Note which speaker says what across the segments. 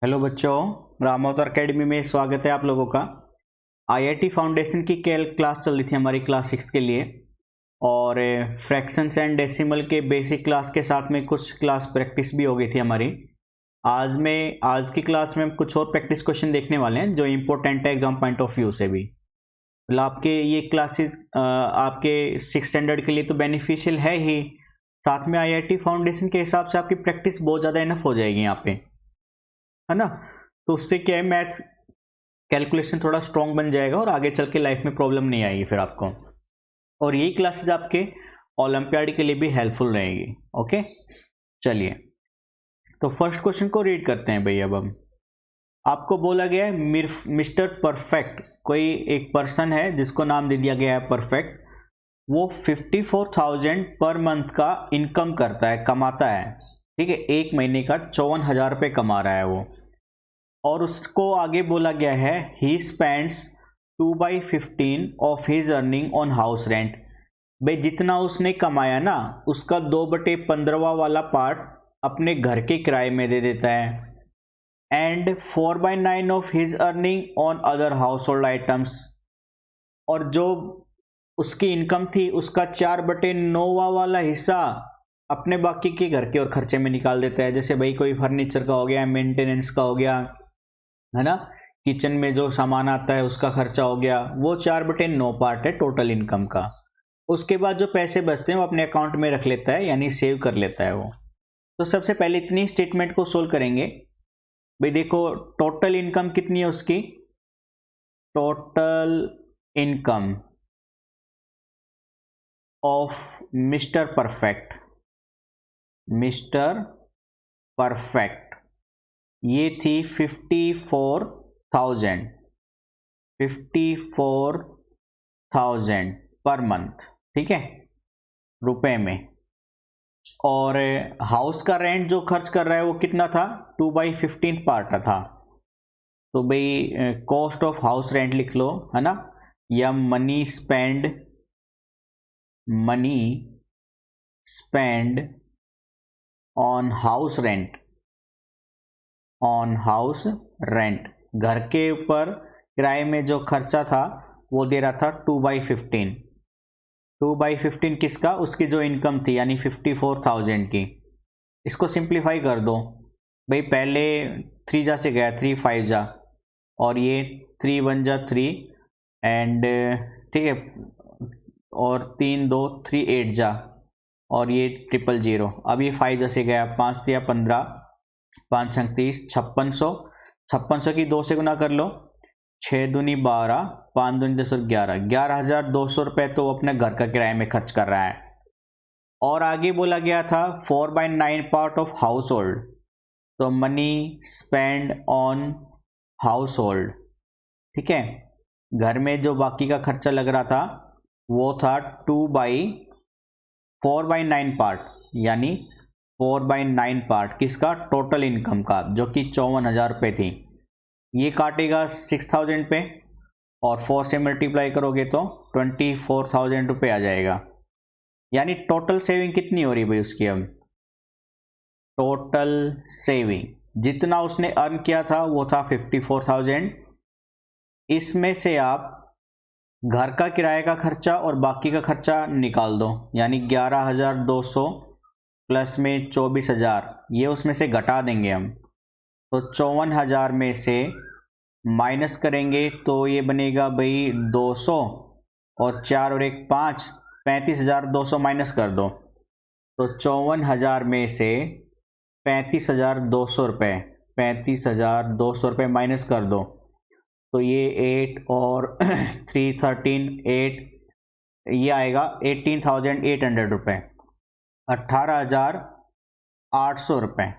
Speaker 1: Hello बच्चों, रामावतार academy में स्वागत है आप लोगों का। आईआईटी फाउंडेशन की क्लास चल रही थी हमारी क्लास 6 के लिए, और फ्रैक्शंस एंड डेसिमल के बेसिक क्लास के साथ में कुछ क्लास प्रैक्टिस भी हो गई थी हमारी। आज की क्लास में हम कुछ और प्रैक्टिस क्वेश्चन देखने वाले हैं जो इम्पोर्टेंट है एग्जाम पॉइंट ऑफ व्यू से भी। मतलब आपके ये क्लासेस आपके 6 स्टैंडर्ड के लिए तो बेनिफिशियल है ही, साथ में आईआईटी फाउंडेशन के हिसाब से आपकी प्रैक्टिस बहुत ज़्यादा इनफ हो जाएगी यहाँ पे, है ना। तो उससे क्या है, मैथ कैलकुलेशन थोड़ा स्ट्रॉन्ग बन जाएगा और आगे चल के लाइफ में प्रॉब्लम नहीं आएगी फिर आपको। और यही क्लासेस आपके ओलंपियाड के लिए भी हेल्पफुल रहेगी। ओके, चलिए तो फर्स्ट क्वेश्चन को रीड करते हैं भाई। अब हम आपको बोला गया है मिस्टर परफेक्ट, कोई एक पर्सन है जिसको नाम दे दिया गया है परफेक्ट। वो 54,000 पर मंथ का इनकम करता है, कमाता है। ठीक है, एक महीने का 54,000 रुपये कमा रहा है वो। और उसको आगे बोला गया है he spends 2/15 of his earning on house rent. भाई जितना उसने कमाया ना, उसका 2/15 वाला पार्ट अपने घर के किराए में दे देता है। And 4/9 of his earning on other house hold items. और जो उसकी इनकम थी उसका 4/9 वाला हिस्सा अपने बाकी के घर के और खर्चे में निकाल देता है। जैसे भाई कोई फर्नीचर का हो गया, मेंटेनेंस का हो गया, है ना, किचन में जो सामान आता है उसका खर्चा हो गया। वो 4/9 पार्ट है टोटल इनकम का। उसके बाद जो पैसे बचते हैं वो अपने अकाउंट में रख लेता है, यानी सेव कर लेता है वो। तो सबसे पहले इतनी स्टेटमेंट को सोल्व करेंगे। भाई देखो, टोटल इनकम कितनी है उसकी, total income of mister perfect, mister perfect ये थी 54,000 पर मंथ। ठीक है, रुपए में। और हाउस का रेंट जो खर्च कर रहा है वो कितना था, 2/15 पार्ट था। तो भाई कॉस्ट ऑफ हाउस रेंट लिख लो, है ना, या money spend on house rent, घर के ऊपर किराए में जो खर्चा था वो दे रहा था 2/15 किसका, उसकी जो इनकम थी यानी 54,000 की। इसको सिंप्लीफाई कर दो भाई, पहले 3 जा से गया, 3 5 जा, और ये 3 1 जा 3, एंड ठीक है, और 3 2 3 8 जा, और ये 000। अब ये 5 जा से गया, 5 दिया 15, 5 छंग 30, 5600 की 2 से गुना कर लो, 6 दूनी 12, 5 दूनी 10 और 11,200 रुपये तो वो अपने घर का किराए में खर्च कर रहा है। और आगे बोला गया था 4/9 पार्ट ऑफ हाउस होल्ड, तो money spend on house hold. ठीक है, घर में जो बाकी का खर्चा लग रहा था वो था 4/9 पार्ट, यानी 4/9 पार्ट किसका, टोटल इनकम का, जो कि 54,000 रुपये थी। ये काटेगा 6,000 पे, और 4 से मल्टीप्लाई करोगे तो 24,000 रुपये आ जाएगा। यानी टोटल सेविंग कितनी हो रही भाई उसकी। अब टोटल सेविंग जितना उसने अर्न किया था वो था 54,000। इसमें से आप घर का किराए का खर्चा और बाकी का खर्चा निकाल दो, यानी 11,200 प्लस में 24,000, ये उसमें से घटा देंगे हम। तो 54,000 में से माइनस करेंगे तो ये बनेगा भाई 200, और 4 और 1 5, 35,200 माइनस कर दो। तो 54,000 में से 35,200 रुपये, 35,200 रुपये माइनस कर दो, तो ये 8 और 3 13 8, ये आएगा 18,800 रुपये, 18,800 रुपये।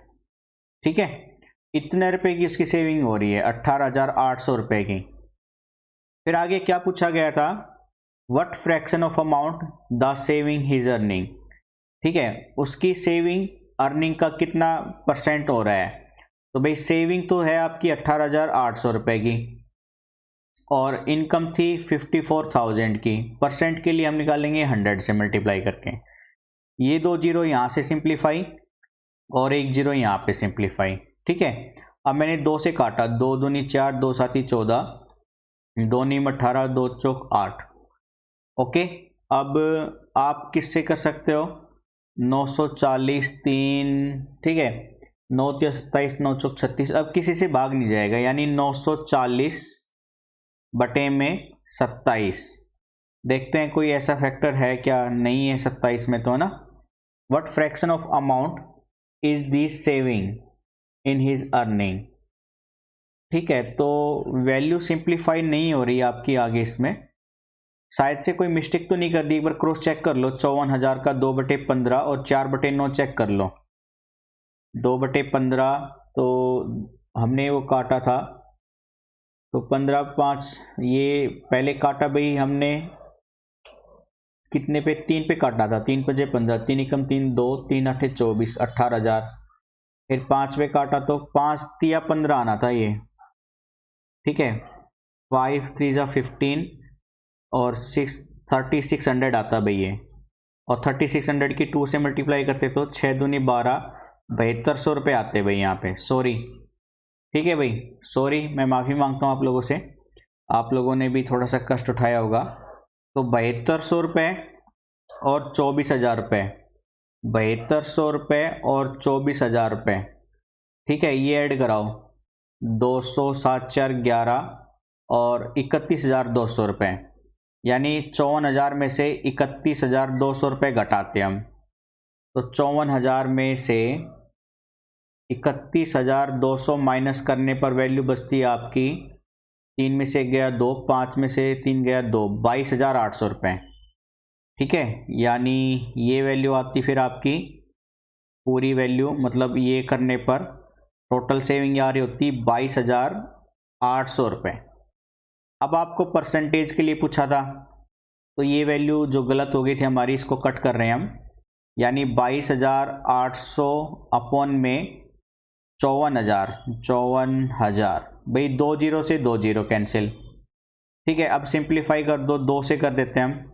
Speaker 1: ठीक है, इतने रुपए की उसकी सेविंग हो रही है, 18,800 रुपये की। फिर आगे क्या पूछा गया था, what fraction of amount the saving his earning. ठीक है, उसकी सेविंग अर्निंग का कितना परसेंट हो रहा है। तो भाई सेविंग तो है आपकी 18,800 रुपये की, और इनकम थी 54,000 की। परसेंट के लिए हम निकालेंगे 100 से मल्टीप्लाई करके। ये 2 जीरो यहाँ से सिंप्लीफाई, और 1 जीरो यहाँ पे सिंप्लीफाई। ठीक है, अब मैंने 2 से काटा, 2 दूनी 4, 2 साती 14, 2 नीम 18, 2 चौक 8। ओके, अब आप किससे कर सकते हो, 940 3, ठीक है, 9 या 27, 9 चौक 36। अब किसी से भाग नहीं जाएगा, यानी 940 बटे में 27। देखते हैं कोई ऐसा फैक्टर है क्या, नहीं है 27 में तो, ना। What fraction of amount is the saving in his earning. ठीक है, तो वैल्यू सिंप्लीफाई नहीं हो रही आपकी आगे, इसमें शायद से कोई मिस्टेक तो नहीं कर दी। एक बार क्रॉस चेक कर लो, 54,000 का 2/15 और 4/9 चेक कर लो। 2/15 तो हमने वो काटा था, तो 15 5, ये पहले काटा भाई हमने कितने पे, 3 पे काटा था, 3 5 15, 3 एकम 3 2, 3 8 24, 18,000। फिर 5 पे काटा तो 5 3 15 आना था ये, ठीक है, 5 3 15 और 6 3600 आता भाई ये, और 3600 की 2 से मल्टीप्लाई करते तो 6 दूनी 12, 7200 रुपये आते भाई यहाँ पे। सॉरी, ठीक है भाई, सॉरी, मैं माफ़ी मांगता हूँ आप लोगों से, आप लोगों ने भी थोड़ा सा कष्ट उठाया होगा। तो 7200 रुपये और 24,000 रुपये, 7200 रुपये और 24,000 रुपये, ठीक है, ये ऐड कराओ, 200 7 4 11 और 31,200 रुपये, यानी 54,000 में से 31,200 रुपये घटाते हम, तो 54,000 में से 31,200 माइनस करने पर वैल्यू बचती है आपकी, 3 में से गया 2, 5 में से 3 गया 2, 22,800 रुपये, ठीक है, यानी ये वैल्यू आती फिर आपकी पूरी वैल्यू, मतलब ये करने पर टोटल सेविंग आ रही होती 22,800 रुपये। अब आपको परसेंटेज के लिए पूछा था, तो ये वैल्यू जो गलत हो गई थी हमारी, इसको कट कर रहे हैं हम, यानी 22,800 अपॉन में 54,000 भाई, 2 जीरो से 2 जीरो कैंसिल, ठीक है। अब सिंप्लीफाई कर दो, 2 से कर देते हैं हम,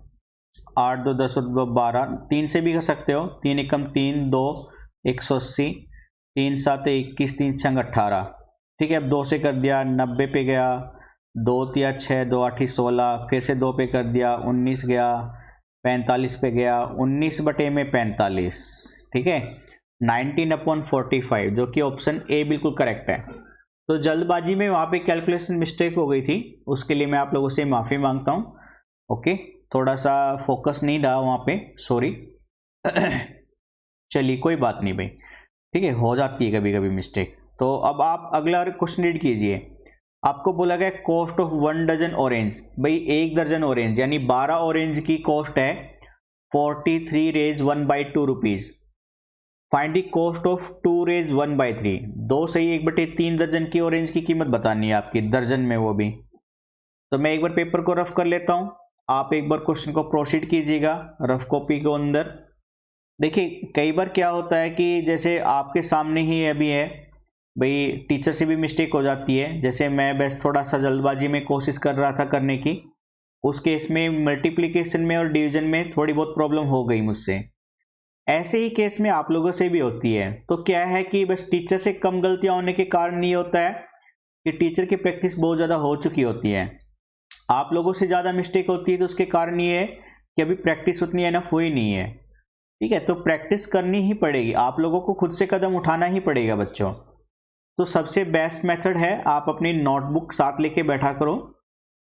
Speaker 1: 8 2 10 2 12, 3 से भी कर सकते हो, 3 एकम 3 2 180, 3 7 21, 3 6 18, ठीक है। अब 2 से कर दिया, 90 पे गया, 2 3 6 2 8 16, फिर से 2 पे कर दिया, 19 गया, 45 पे गया, 19 बटे में 45, ठीक है, 19/45, जो कि ऑप्शन ए बिल्कुल करेक्ट है। तो जल्दबाजी में वहाँ पे कैलकुलेशन मिस्टेक हो गई थी, उसके लिए मैं आप लोगों से माफ़ी मांगता हूँ। ओके, थोड़ा सा फोकस नहीं रहा वहाँ पे, सॉरी। चलिए कोई बात नहीं भाई, ठीक है, हो जाती है कभी कभी मिस्टेक। तो अब आप अगला क्वेश्चन रीड कीजिए। आपको बोला गया कॉस्ट ऑफ 1 डजन ऑरेंज, भाई 1 दर्जन ऑरेंज यानी 12 ऑरेंज की कॉस्ट है 43 रेज 1/2 rupees. Find the cost of 2 रेज 1/3, 2 सही 1/3 दर्जन की ऑरेंज की कीमत बतानी है आपकी, दर्जन में वो भी। तो मैं एक बार पेपर को रफ कर लेता हूँ, आप एक बार क्वेश्चन को प्रोसीड कीजिएगा रफ कॉपी के अंदर। देखिए कई बार क्या होता है कि जैसे आपके सामने ही अभी है भाई, टीचर से भी मिस्टेक हो जाती है, जैसे मैं बस थोड़ा सा जल्दबाजी में कोशिश कर रहा था करने की, उस केस में मल्टीप्लिकेशन में और डिवीजन में थोड़ी बहुत प्रॉब्लम हो गई मुझसे। ऐसे ही केस में आप लोगों से भी होती है। तो क्या है कि बस टीचर से कम गलतियां होने के कारण ये होता है कि टीचर की प्रैक्टिस बहुत ज़्यादा हो चुकी होती है, आप लोगों से ज़्यादा मिस्टेक होती है, तो उसके कारण ये है कि अभी प्रैक्टिस उतनी एनफ हुई नहीं है, ठीक है। तो प्रैक्टिस करनी ही पड़ेगी, आप लोगों को खुद से कदम उठाना ही पड़ेगा बच्चों। तो सबसे बेस्ट मेथड है आप अपनी नोटबुक साथ लेके बैठा करो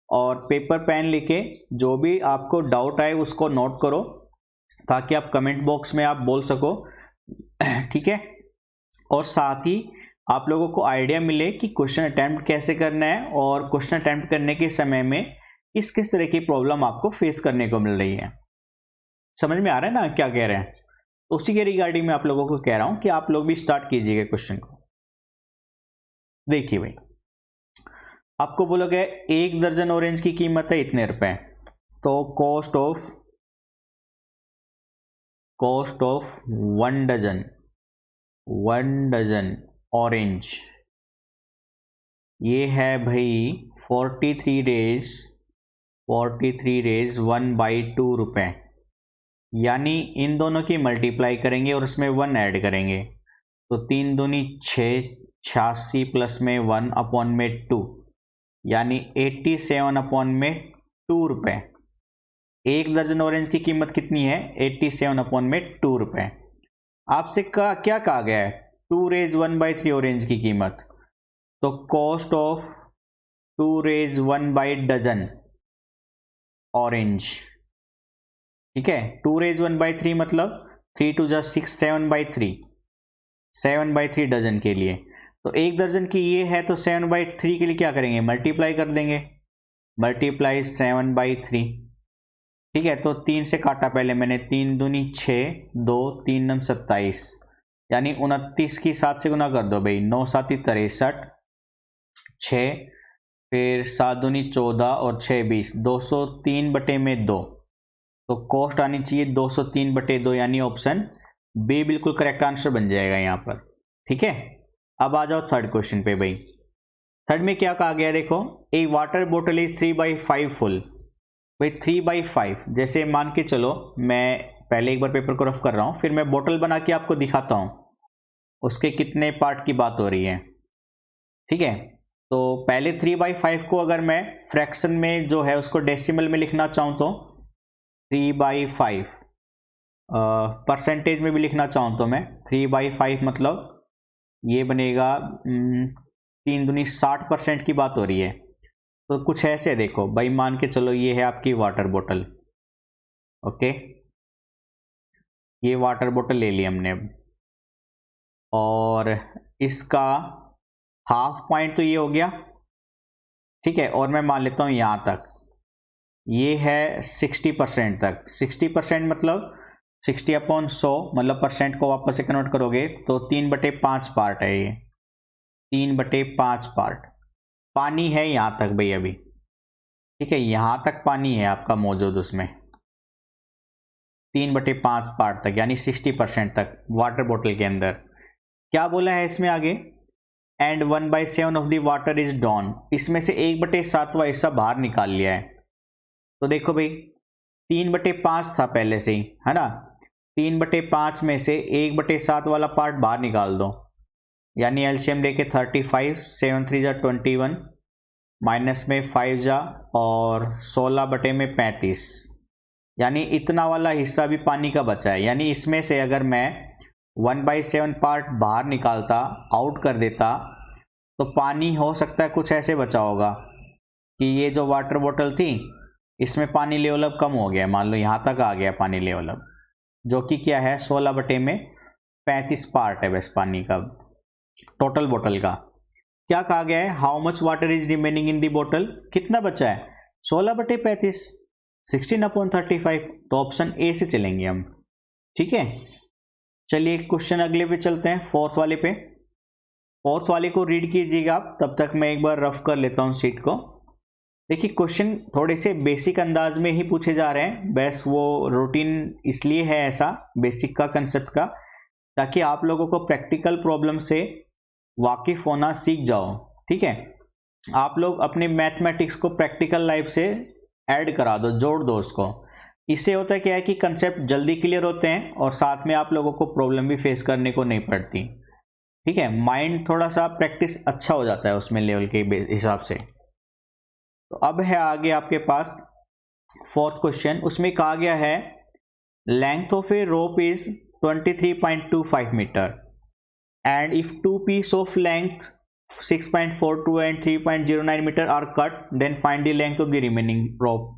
Speaker 1: और पेपर पेन लेके जो भी आपको डाउट आए उसको नोट करो, ताकि आप कमेंट बॉक्स में आप बोल सको, ठीक है। और साथ ही आप लोगों को आइडिया मिले कि क्वेश्चन अटेम्प्ट कैसे करना है और क्वेश्चन अटेम्प्ट करने के समय में किस किस तरह की प्रॉब्लम आपको फेस करने को मिल रही है। समझ में आ रहा है ना क्या कह रहे हैं? उसी के रिगार्डिंग मैं आप लोगों को कह रहा हूं कि आप लोग भी स्टार्ट कीजिएगा क्वेश्चन को। देखिए भाई, आपको बोला गया 1 दर्जन ऑरेंज की कीमत है इतने रुपए, तो कॉस्ट ऑफ 1 डजन ऑरेंज ये है भाई 43 रेज 1/2 रुपए, यानी इन दोनों की मल्टीप्लाई करेंगे और उसमें 1 ऐड करेंगे, तो 3 दूनी 6 86 प्लस में 1 अपॉन में 2, यानी 87 अपॉन में 2 रुपये। एक दर्जन ऑरेंज की कीमत कितनी है? 87 अपॉन में 2 रुपये। आपसे क्या कहा गया है? 2 रेज 1/3 ऑरेंज की कीमत, तो कॉस्ट ऑफ 2 रेज 1 डजन ऑरेंज, ठीक है। 2 रेज 1/3 मतलब 3 2 जा 6, 7/3, 7/3 डजन के लिए। तो एक दर्जन की ये है, तो 7/3 के लिए क्या करेंगे? मल्टीप्लाई कर देंगे, मल्टीप्लाई 7/3, ठीक है। तो 3 से काटा पहले मैंने, 3 दूनी 6, 2 3 नम 27, यानी 29 की 7 से गुना कर दो भाई, 9 7 63, 6 फिर 7 दूनी 14 और 6 20, 203/2। तो कॉस्ट आनी चाहिए 203/2, यानी ऑप्शन बी बिल्कुल करेक्ट आंसर बन जाएगा यहाँ पर, ठीक है। अब आ जाओ थर्ड क्वेश्चन पे भाई। थर्ड में क्या कहा गया? देखो, ए वाटर बोतल इज 3/5 फुल। भाई 3/5, जैसे मान के चलो, मैं पहले एक बार पेपर को रफ कर रहा हूँ, फिर मैं बोतल बना के आपको दिखाता हूँ उसके कितने पार्ट की बात हो रही है, ठीक है। तो पहले 3/5 को अगर मैं फ्रैक्शन में जो है उसको डेसिमल में लिखना चाहूँ तो 3/5, परसेंटेज में भी लिखना चाहूँ तो मैं 3/5 मतलब ये बनेगा 3 दूनी 60% की बात हो रही है। तो कुछ ऐसे देखो भाई, मान के चलो ये है आपकी वाटर बोतल, ओके, ये वाटर बोतल ले ली हमने अब, और इसका हाफ पॉइंट तो ये हो गया, ठीक है। और मैं मान लेता हूँ यहाँ तक ये है 60% तक। 60% मतलब 60/100, मतलब परसेंट को वापस से कन्वर्ट करोगे तो 3/5 पार्ट है ये, 3/5 पार्ट पानी है यहाँ तक भाई अभी, ठीक है। यहाँ तक पानी है आपका मौजूद उसमें, 3/5 पार्ट तक, यानी 60% तक वाटर बोतल के अंदर। क्या बोला है इसमें आगे? And 1/7 of the water is drawn. इसमें से 1/7 हिस्सा बाहर निकाल लिया है। तो देखो भाई, 3/5 था पहले से ही, है ना। 3/5 में से 1/7 वाला पार्ट बाहर निकाल दो, यानी एलसीएम लेके 35, 7 3 जा 21, माइनस में 5 जा और 16/35, यानी इतना वाला हिस्सा भी पानी का बचा है। यानी इसमें से अगर मैं 1/7 पार्ट बाहर निकालता, आउट कर देता, तो पानी हो सकता है कुछ ऐसे बचा होगा कि ये जो वाटर बोतल थी इसमें पानी लेवल अब कम हो गया, मान लो यहाँ तक आ गया पानी लेवल अब, जो कि क्या है 16/35 पार्ट है बस पानी का टोटल बोतल का। क्या कहा गया है? How much water is remaining in the बोतल, कितना बचा है? 16/35, 16/35। तो ऑप्शन ए से चलेंगे हम, ठीक है। चलिए क्वेश्चन अगले पे चलते हैं, फोर्थ वाले पे। फोर्थ वाले को रीड कीजिएगा आप, तब तक मैं एक बार रफ कर लेता हूँ सीट को। देखिए, क्वेश्चन थोड़े से बेसिक अंदाज में ही पूछे जा रहे हैं, बस वो रूटीन इसलिए है ऐसा, बेसिक का कंसेप्ट का, ताकि आप लोगों को प्रैक्टिकल प्रॉब्लम से वाकिफ होना सीख जाओ, ठीक है। आप लोग अपने मैथमेटिक्स को प्रैक्टिकल लाइफ से ऐड करा दो, जोड़ दो उसको। इससे होता है क्या है कि कंसेप्ट जल्दी क्लियर होते हैं और साथ में आप लोगों को प्रॉब्लम भी फेस करने को नहीं पड़ती, ठीक है। माइंड थोड़ा सा प्रैक्टिस अच्छा हो जाता है उसमें लेवल के हिसाब से। तो अब है आगे आपके पास फोर्थ क्वेश्चन। उसमें कहा गया है length of a rope is 23.25 metre and if two piece of length 6.42 and 3.09 meter are cut, then find the length of the remaining rope।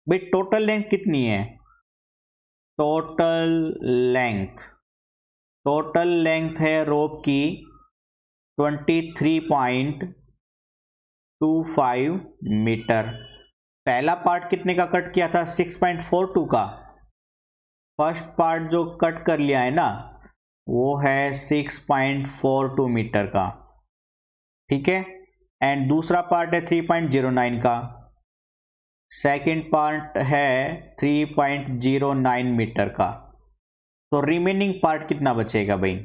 Speaker 1: भाई टोटल लेंथ कितनी है? टोटल लेंथ है रोप की 23.25 मीटर। पहला पार्ट कितने का कट किया था? 6.42 का। फर्स्ट पार्ट जो कट कर लिया है ना, वो है 6.42 मीटर का, ठीक है। एंड दूसरा पार्ट है 3.09 का, सेकंड पार्ट है 3.09 मीटर का। तो रिमेनिंग पार्ट कितना बचेगा भाई?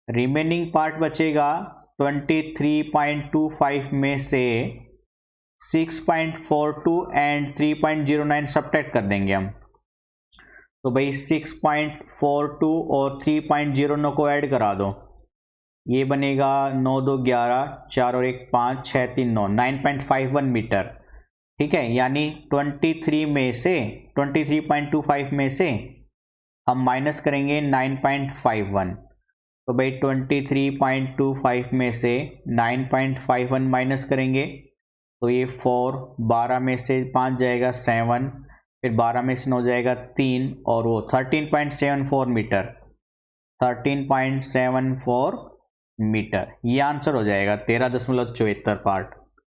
Speaker 1: रिमेनिंग पार्ट बचेगा 23.25 में से 6.42 एंड 3.09 सब्ट्रैक्ट कर देंगे हम, तो भाई 6.42 और 3.09 को ऐड करा दो, ये बनेगा 9 2 11, 4 और 1 5, 6 3 9, 9.51 मीटर। ठीक है, यानी 23 में से 23.25 में से हम माइनस करेंगे 9.51। तो भाई 23.25 में से 9.51 माइनस करेंगे तो ये 4, 12 में से 5 जाएगा 7, फिर 12 में से 9 जाएगा 3 और वो 13.74 मीटर, 13.74 मीटर। ये आंसर हो जाएगा 13.74 पार्ट,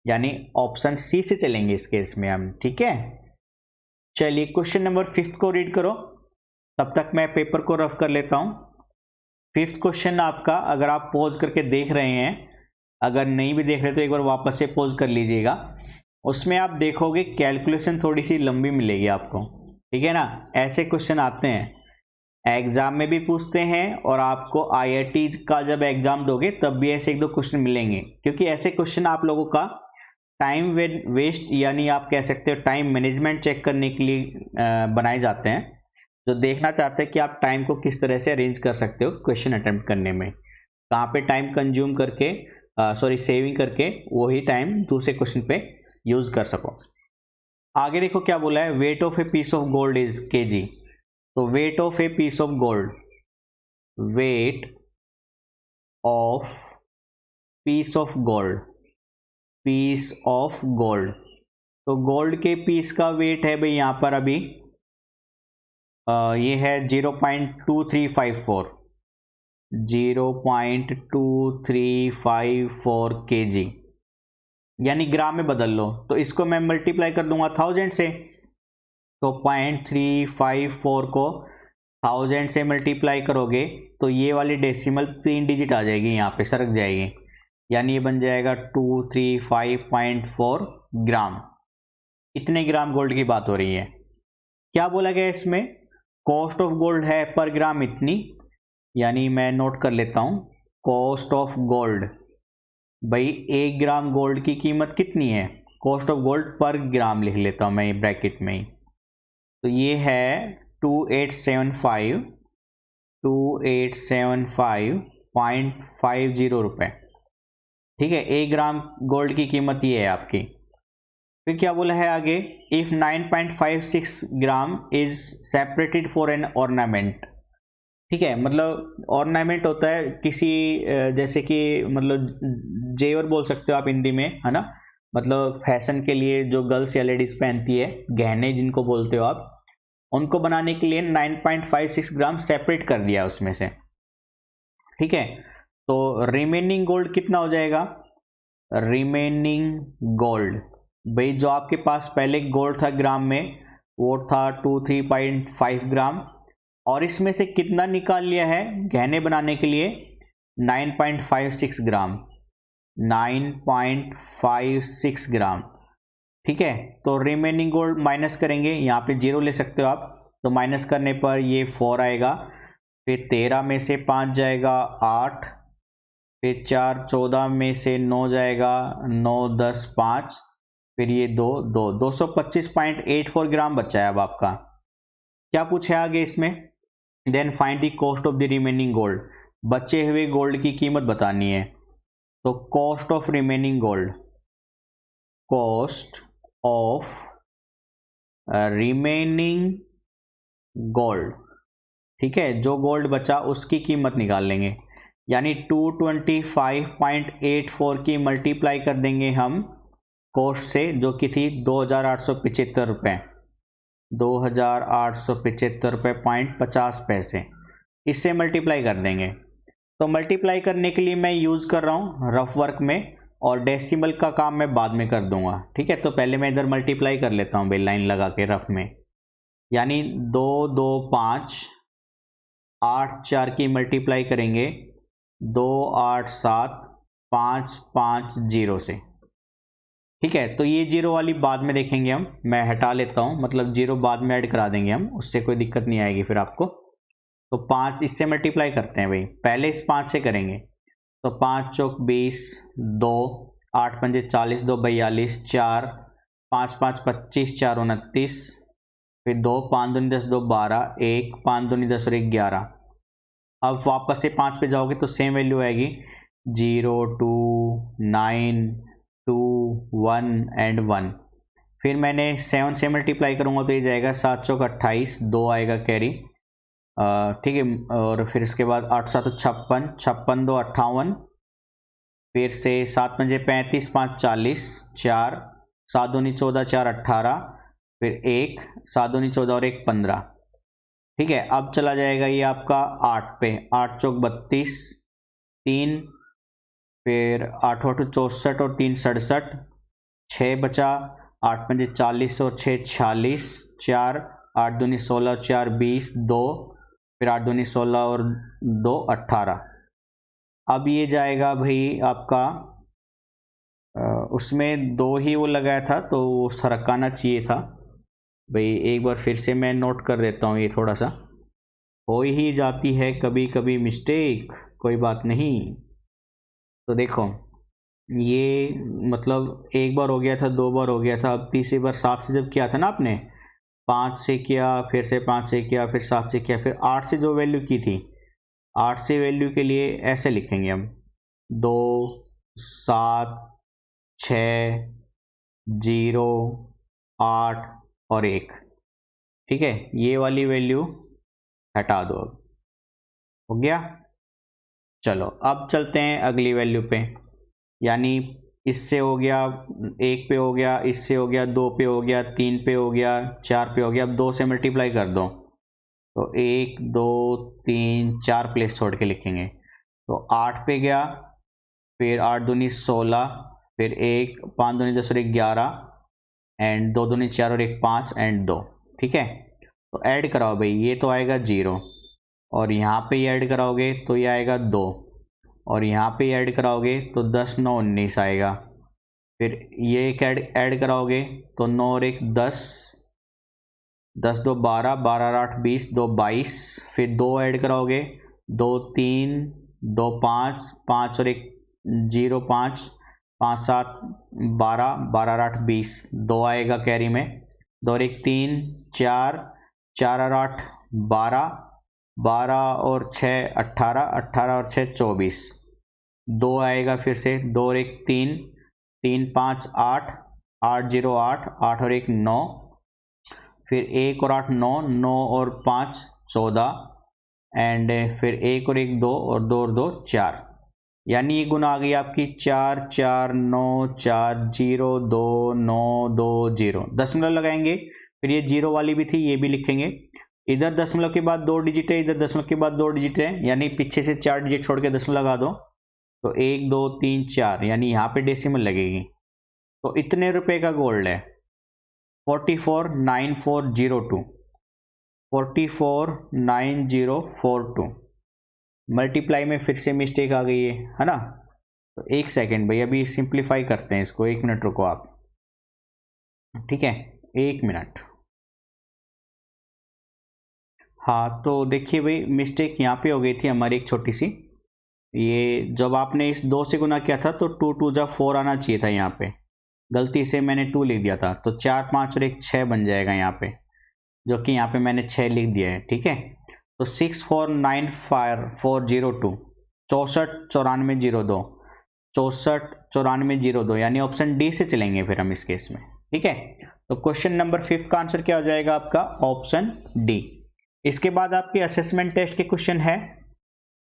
Speaker 1: यानी ऑप्शन सी से चलेंगे इस केस में हम। ठीक है, चलिए क्वेश्चन नंबर 5 को रीड करो, तब तक मैं पेपर को रफ कर लेता हूं। 5th क्वेश्चन आपका, अगर आप पॉज करके देख रहे हैं, अगर नहीं भी देख रहे तो एक बार वापस से पॉज कर लीजिएगा। उसमें आप देखोगे कैलकुलेशन थोड़ी सी लंबी मिलेगी आपको। ठीक है ना, ऐसे क्वेश्चन आते हैं, एग्जाम में भी पूछते हैं और आपको IIT का जब एग्जाम दोगे तब भी ऐसे 1-2 क्वेश्चन मिलेंगे, क्योंकि ऐसे क्वेश्चन आप लोगों का टाइम वेस्ट यानी आप कह सकते हो टाइम मैनेजमेंट चेक करने के लिए बनाए जाते हैं, जो देखना चाहते हैं कि आप टाइम को किस तरह से अरेंज कर सकते हो क्वेश्चन अटेम्प्ट करने में, कहाँ पे टाइम कंज्यूम करके सेविंग करके वही टाइम दूसरे क्वेश्चन पे यूज कर सको। आगे देखो क्या बोला है, weight of a piece of gold is kg। तो weight of a piece of gold, weight of piece of gold, piece of gold, तो गोल्ड के पीस का वेट है भाई यहाँ पर अभी ये है 0.2354, 0.2354 kg, यानी ग्राम में बदल लो। तो इसको मैं मल्टीप्लाई कर दूंगा 1000 से, तो 0.354 को 1000 से मल्टीप्लाई करोगे तो ये वाली डेसिमल 3 डिजिट आ जाएगी, यहाँ पे सरक जाएगी, यानी ये बन जाएगा 235.4 ग्राम। इतने ग्राम गोल्ड की बात हो रही है। क्या बोला गया इसमें, कॉस्ट ऑफ गोल्ड है पर ग्राम इतनी, यानी मैं नोट कर लेता हूं, कॉस्ट ऑफ गोल्ड, भाई 1 ग्राम गोल्ड की कीमत कितनी है, कॉस्ट ऑफ गोल्ड पर ग्राम लिख लेता हूं मैं ब्रैकेट में ही, तो ये है 2875.50 रुपए। ठीक है, 1 ग्राम गोल्ड की कीमत ये है आपकी। फिर क्या बोला है आगे, if 9.56 gram is separated for an ornament. ठीक है, मतलब ऑर्नामेंट होता है किसी जैसे कि मतलब जेवर बोल सकते हो आप हिंदी में, है ना, मतलब फैशन के लिए जो गर्ल्स या लेडीज पहनती है, गहने जिनको बोलते हो आप, उनको बनाने के लिए 9.56 ग्राम सेपरेट कर दिया उसमें से। ठीक है, तो रिमेनिंग गोल्ड कितना हो जाएगा, रिमेनिंग गोल्ड, भाई जो आपके पास पहले गोल्ड था ग्राम में वो था 23.5 ग्राम, और इसमें से कितना निकाल लिया है गहने बनाने के लिए, 9.56 ग्राम, 9.56 ग्राम। ठीक है, तो रिमेनिंग गोल्ड माइनस करेंगे, यहाँ पे 0 ले सकते हो आप, तो माइनस करने पर ये 4 आएगा, फिर 13 में से 5 जाएगा 8, फिर 4 14 में से 9 जाएगा 9 10 5, फिर ये 225.84 ग्राम बचा है अब आपका। क्या पूछा है आगे इसमें, then find the cost of the remaining gold, बचे हुए गोल्ड की कीमत बतानी है। तो cost of remaining gold, cost of remaining gold, ठीक है, जो गोल्ड बचा उसकी कीमत निकाल लेंगे, यानी 225.84 की मल्टीप्लाई कर देंगे हम कॉस्ट से, जो कि थी 2875 रुपये, 2875 रुपये .50, इससे मल्टीप्लाई कर देंगे। तो मल्टीप्लाई करने के लिए मैं यूज़ कर रहा हूँ रफ वर्क में, और डेसिमल का काम मैं बाद में कर दूंगा। ठीक है, तो पहले मैं इधर मल्टीप्लाई कर लेता हूँ भाई लाइन लगा के रफ में, यानी 2 2 5 8 4 की मल्टीप्लाई करेंगे 2 8 7 5 5 0 से। ठीक है, तो ये 0 वाली बाद में देखेंगे हम, मैं हटा लेता हूँ, मतलब 0 बाद में ऐड करा देंगे हम, उससे कोई दिक्कत नहीं आएगी फिर आपको। तो 5 इससे मल्टीप्लाई करते हैं भाई, पहले इस 5 से करेंगे, तो 5 चौक 20, 2 8 पंजे 40, 2 42, 4 5 5 25, 4 29, फिर 2, 5 दूनी 10, 2 12, 1, 5 दूनी 10 और 1 11। अब वापस से 5 पे जाओगे तो सेम वैल्यू आएगी 0, 2, 9, 2, 1 एंड 1। फिर मैंने 7 से मल्टीप्लाई करूँगा तो ये जाएगा 7 चौक 28, 2 आएगा कैरी, ठीक है। और फिर इसके बाद 8 7 56, 56 2 58, फिर से 7 पंजे 35, 5 40, 4, 7 दूनी 14, 4 18, फिर 1, 7 दूनी 14 और 1 15, ठीक है। अब चला जाएगा ये आपका 8 पे, 8 चौक 32, 3, फिर 8 8 64 और 3 67, 6 बचा, 8 पंजे 40 और 6 46, 4, 8 दूनी 16 और 4 20, 2, फिर 8 दूनी 16 और 2 18। अब ये जाएगा भाई आपका उसमें 2 ही वो लगाया था तो वो सरकाना चाहिए था भाई। एक बार फिर से मैं नोट कर देता हूँ, ये थोड़ा सा हो ही जाती है कभी कभी मिस्टेक, कोई बात नहीं। तो देखो ये मतलब एक बार हो गया था, 2 बार हो गया था, अब तीसरी बार 7 से जब किया था ना आपने, 5 से किया, फिर से 5 से किया, फिर 7 से किया, फिर 8 से जो वैल्यू की थी, 8 से वैल्यू के लिए ऐसे लिखेंगे हम 2, 7, 6, 0, 8 और 1, ठीक है। ये वाली वैल्यू हटा दो, अब हो गया। चलो अब चलते हैं अगली वैल्यू पे, यानी इससे हो गया 1 पे हो गया, इससे हो गया 2 पे हो गया, 3 पे हो गया, 4 पे हो गया। अब 2 से मल्टीप्लाई कर दो तो 1 2 3 4 प्लेस छोड़ के लिखेंगे तो 8 पे गया, फिर 8 दूनी 16, फिर 1, 5 दूनी 10 और 1 11 एंड 2 दूनी 4 और 1 5 एंड 2, ठीक है। तो ऐड कराओ भाई, ये तो आएगा 0 और यहाँ पे ऐड कराओगे तो ये आएगा 2 और यहाँ पे ऐड कराओगे तो 10 9 19 आएगा। फिर ये एक ऐड कराओगे तो 9 और 1 10, 10 2 12, 12 8 20, 2 22, फिर 2 ऐड कराओगे 2 3, 2 5, 5 और 1 0 5, 5 7 12, 12 8 20, 2 आएगा कैरी में, 2 और 1 3, 4, 4 और 8 12, 12 और 6 18, 18 और 6 24, 2 आएगा फिर से, 2 और 1 3, 3 5 8, 8 0 8, 8 और 1 9, फिर 1 और 8 9, 9 और 5 14 एंड फिर 1 और 1 2 और 2 और 2 4, यानी ये गुना आ गई आपकी 4 4 9 4 0 2 9 2 0। दशमलव लगाएंगे, फिर ये 0 वाली भी थी, ये भी लिखेंगे। इधर दशमलव के बाद 2 डिजिट है, इधर दशमलव के बाद 2 डिजिट है, यानी पीछे से 4 डिजिट छोड़ के दशमलव लगा दो तो 1 2 3 4, यानी यहाँ पे डेसिमल लगेगी। तो इतने रुपए का गोल्ड है 449042, 449042। मल्टीप्लाई में फिर से मिस्टेक आ गई है ना। तो 1 सेकेंड भाई, अभी सिंप्लीफाई करते हैं इसको, 1 मिनट रुको आप, ठीक है 1 मिनट। हाँ तो देखिए भाई, मिस्टेक यहाँ पे हो गई थी हमारी एक छोटी सी, ये जब आपने इस 2 से गुना किया था तो 2 2 जा 4 आना चाहिए था, यहाँ पे गलती से मैंने 2 लिख दिया था, तो 4 5 और 1 6 बन जाएगा यहाँ पे, जो कि यहाँ पे मैंने 6 लिख दिया है, ठीक है। तो 6495402, 649402, 649402, यानी ऑप्शन डी से चलेंगे फिर हम इस केस में, ठीक है। तो क्वेश्चन नंबर 5 का आंसर क्या हो जाएगा आपका, ऑप्शन डी। इसके बाद आपके असेसमेंट टेस्ट के क्वेश्चन है,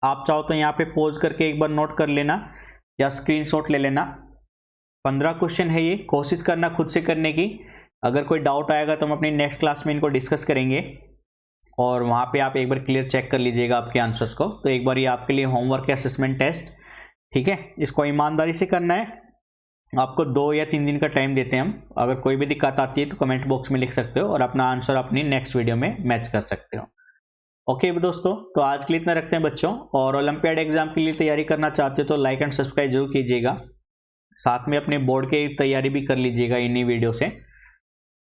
Speaker 1: आप चाहो तो यहाँ पे पॉज करके एक बार नोट कर लेना या स्क्रीनशॉट ले लेना। 15 क्वेश्चन है ये, कोशिश करना खुद से करने की। अगर कोई डाउट आएगा तो हम अपनी नेक्स्ट क्लास में इनको डिस्कस करेंगे और वहाँ पे आप एक बार क्लियर चेक कर लीजिएगा आपके आंसर्स को। तो एक बार ये आपके लिए होमवर्क है, असेसमेंट टेस्ट, ठीक है। इसको ईमानदारी से करना है, आपको 2 या 3 दिन का टाइम देते हैं हम। अगर कोई भी दिक्कत आती है तो कमेंट बॉक्स में लिख सकते हो और अपना आंसर अपनी नेक्स्ट वीडियो में मैच कर सकते हो। ओके दोस्तों, तो आज के लिए इतना रखते हैं बच्चों, और ओलंपियाड एग्जाम के लिए तैयारी करना चाहते हो तो लाइक एंड सब्सक्राइब जरूर कीजिएगा, साथ में अपने बोर्ड की तैयारी भी कर लीजिएगा इन्हीं वीडियो से।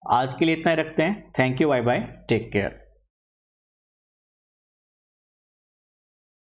Speaker 1: आज के लिए इतना ही रखते हैं, thank you, bye bye, take care.